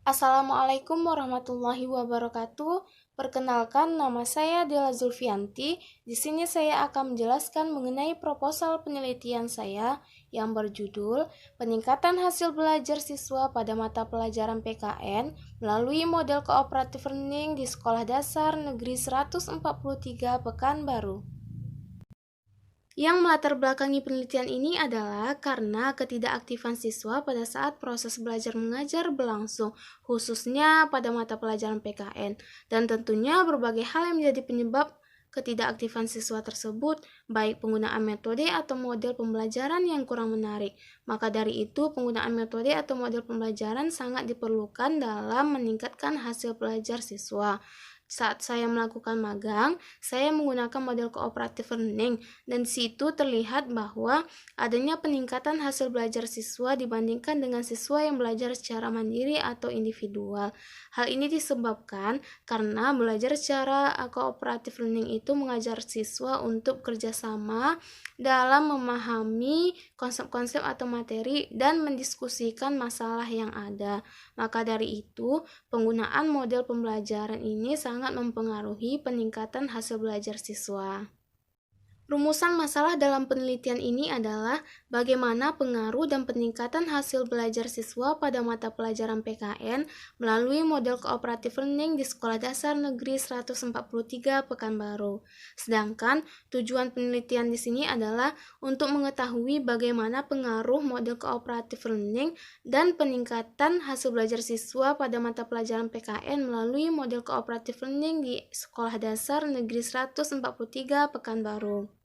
Assalamualaikum warahmatullahi wabarakatuh. Perkenalkan, nama saya Dela Zulfianti. Di sini saya akan menjelaskan mengenai proposal penelitian saya yang berjudul Peningkatan Hasil Belajar Siswa pada Mata Pelajaran PKN melalui Model Cooperative Learning di Sekolah Dasar Negeri 143 Pekanbaru. Yang melatar belakangi penelitian ini adalah karena ketidakaktifan siswa pada saat proses belajar mengajar berlangsung, khususnya pada mata pelajaran PKN, dan tentunya berbagai hal yang menjadi penyebab ketidakaktifan siswa tersebut, baik penggunaan metode atau model pembelajaran yang kurang menarik. Maka dari itu, penggunaan metode atau model pembelajaran sangat diperlukan dalam meningkatkan hasil belajar siswa. Saat saya melakukan magang, saya menggunakan model cooperative learning, dan di situ terlihat bahwa adanya peningkatan hasil belajar siswa dibandingkan dengan siswa yang belajar secara mandiri atau individual. Hal ini disebabkan karena belajar secara cooperative learning itu mengajar siswa untuk kerjasama dalam memahami konsep-konsep atau materi dan mendiskusikan masalah yang ada. Maka dari itu, penggunaan model pembelajaran ini sangat mempengaruhi peningkatan hasil belajar siswa. Rumusan masalah dalam penelitian ini adalah bagaimana pengaruh dan peningkatan hasil belajar siswa pada mata pelajaran PKN melalui model cooperative learning di Sekolah Dasar Negeri 143 Pekanbaru. Sedangkan tujuan penelitian di sini adalah untuk mengetahui bagaimana pengaruh model cooperative learning dan peningkatan hasil belajar siswa pada mata pelajaran PKN melalui model cooperative learning di Sekolah Dasar Negeri 143 Pekanbaru.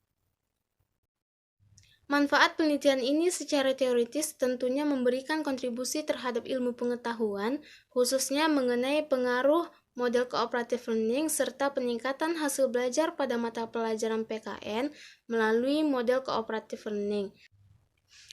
Manfaat penelitian ini secara teoritis tentunya memberikan kontribusi terhadap ilmu pengetahuan, khususnya mengenai pengaruh model cooperative learning serta peningkatan hasil belajar pada mata pelajaran PKN melalui model cooperative learning.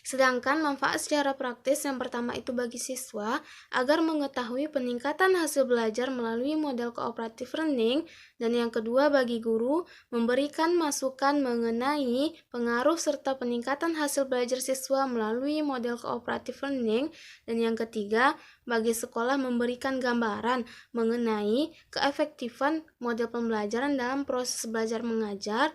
Sedangkan manfaat secara praktis yang pertama itu bagi siswa agar mengetahui peningkatan hasil belajar melalui model cooperative learning, dan yang kedua bagi guru memberikan masukan mengenai pengaruh serta peningkatan hasil belajar siswa melalui model cooperative learning, dan yang ketiga bagi sekolah memberikan gambaran mengenai keefektifan model pembelajaran dalam proses belajar mengajar.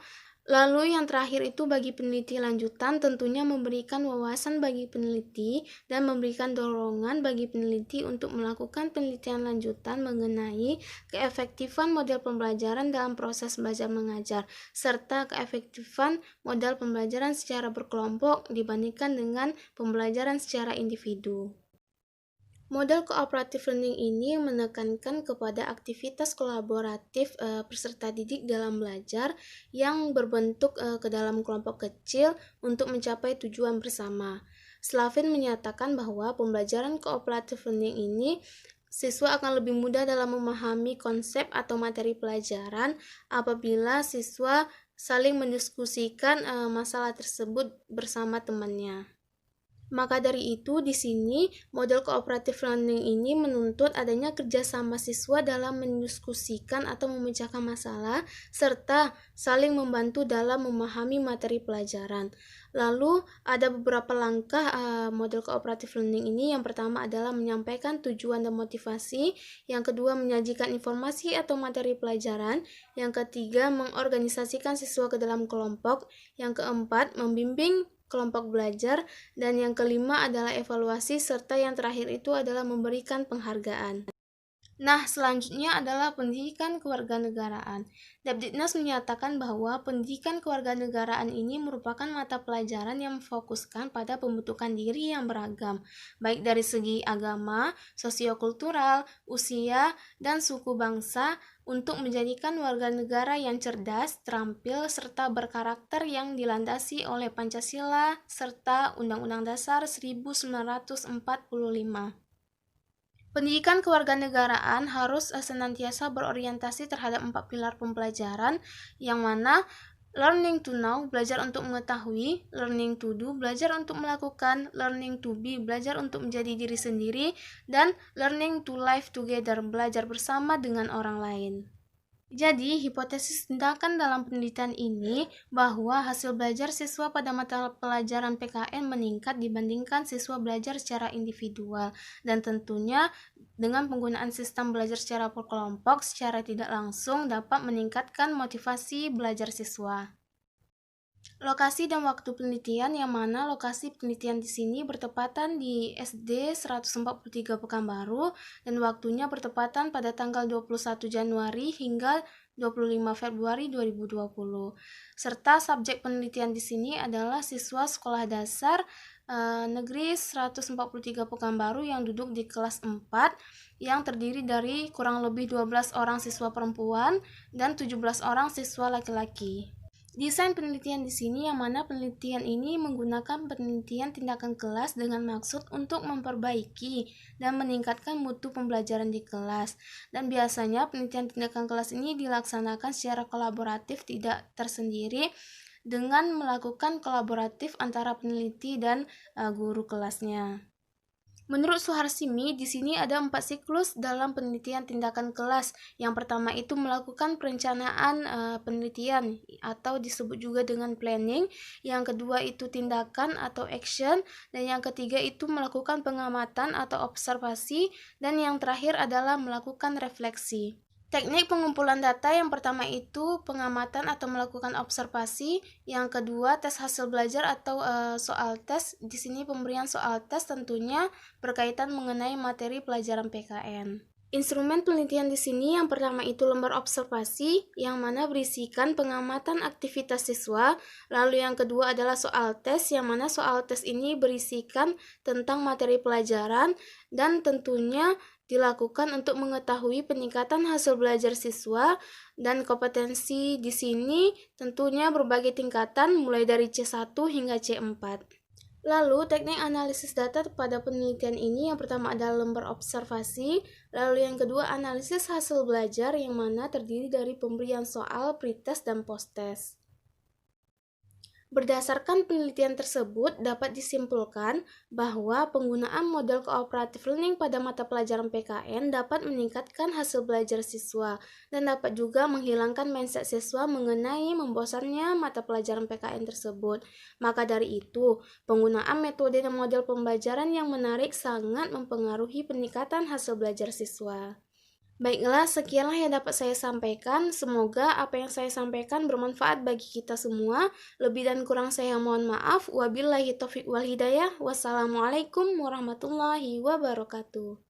Lalu yang terakhir itu bagi peneliti lanjutan tentunya memberikan wawasan bagi peneliti dan memberikan dorongan bagi peneliti untuk melakukan penelitian lanjutan mengenai keefektifan model pembelajaran dalam proses belajar mengajar serta keefektifan model pembelajaran secara berkelompok dibandingkan dengan pembelajaran secara individu. Model cooperative learning ini menekankan kepada aktivitas kolaboratif peserta didik dalam belajar yang berbentuk ke dalam kelompok kecil untuk mencapai tujuan bersama. Slavin menyatakan bahwa pembelajaran cooperative learning ini siswa akan lebih mudah dalam memahami konsep atau materi pelajaran apabila siswa saling mendiskusikan masalah tersebut bersama temannya. Maka dari itu, di sini model cooperative learning ini menuntut adanya kerjasama siswa dalam mendiskusikan atau memecahkan masalah, serta saling membantu dalam memahami materi pelajaran. Lalu, ada beberapa langkah model cooperative learning ini. Yang pertama adalah menyampaikan tujuan dan motivasi, yang kedua menyajikan informasi atau materi pelajaran, yang ketiga mengorganisasikan siswa ke dalam kelompok, yang keempat membimbing kelompok belajar, dan yang kelima adalah evaluasi, serta yang terakhir itu adalah memberikan penghargaan. Nah, selanjutnya adalah pendidikan kewarganegaraan. Debdiknas menyatakan bahwa pendidikan kewarganegaraan ini merupakan mata pelajaran yang memfokuskan pada pembentukan diri yang beragam, baik dari segi agama, sosiokultural, usia, dan suku bangsa, untuk menjadikan warga negara yang cerdas, terampil, serta berkarakter yang dilandasi oleh Pancasila serta Undang-Undang Dasar 1945. Pendidikan kewarganegaraan harus senantiasa berorientasi terhadap 4 pilar pembelajaran, yang mana learning to know, belajar untuk mengetahui; learning to do, belajar untuk melakukan; learning to be, belajar untuk menjadi diri sendiri; dan learning to live together, belajar bersama dengan orang lain. Jadi, hipotesis tindakan dalam penelitian ini bahwa hasil belajar siswa pada mata pelajaran PKN meningkat dibandingkan siswa belajar secara individual, dan tentunya dengan penggunaan sistem belajar secara berkelompok secara tidak langsung dapat meningkatkan motivasi belajar siswa. Lokasi dan waktu penelitian, yang mana lokasi penelitian di sini bertepatan di SD 143 Pekanbaru dan waktunya bertepatan pada tanggal 21 Januari hingga 25 Februari 2020. Serta subjek penelitian di sini adalah siswa sekolah dasar negeri 143 Pekanbaru yang duduk di kelas 4 yang terdiri dari kurang lebih 12 orang siswa perempuan dan 17 orang siswa laki-laki. Desain penelitian di sini, yang mana penelitian ini menggunakan penelitian tindakan kelas dengan maksud untuk memperbaiki dan meningkatkan mutu pembelajaran di kelas. Dan biasanya penelitian tindakan kelas ini dilaksanakan secara kolaboratif tidak tersendiri dengan melakukan kolaboratif antara peneliti dan guru kelasnya. Menurut Suharsimi, di sini ada 4 siklus dalam penelitian tindakan kelas. Yang pertama itu melakukan perencanaan penelitian atau disebut juga dengan planning. Yang kedua itu tindakan atau action. Dan yang ketiga itu melakukan pengamatan atau observasi. Dan yang terakhir adalah melakukan refleksi. Teknik pengumpulan data, yang pertama itu pengamatan atau melakukan observasi, yang kedua tes hasil belajar atau soal tes. Di sini pemberian soal tes tentunya berkaitan mengenai materi pelajaran PKN. Instrumen penelitian di sini, yang pertama itu lembar observasi yang mana berisikan pengamatan aktivitas siswa, lalu yang kedua adalah soal tes yang mana soal tes ini berisikan tentang materi pelajaran dan tentunya dilakukan untuk mengetahui peningkatan hasil belajar siswa, dan kompetensi di sini tentunya berbagai tingkatan mulai dari C1 hingga C4. Lalu, teknik analisis data pada penelitian ini, yang pertama adalah lembar observasi, lalu yang kedua analisis hasil belajar yang mana terdiri dari pemberian soal, pretest, dan posttest. Berdasarkan penelitian tersebut, dapat disimpulkan bahwa penggunaan model cooperative learning pada mata pelajaran PKN dapat meningkatkan hasil belajar siswa dan dapat juga menghilangkan mindset siswa mengenai membosannya mata pelajaran PKN tersebut. Maka dari itu, penggunaan metode dan model pembelajaran yang menarik sangat mempengaruhi peningkatan hasil belajar siswa. Baiklah, sekianlah yang dapat saya sampaikan. Semoga apa yang saya sampaikan bermanfaat bagi kita semua. Lebih dan kurang saya mohon maaf. Wabillahi taufiq wal hidayah. Wassalamualaikum warahmatullahi wabarakatuh.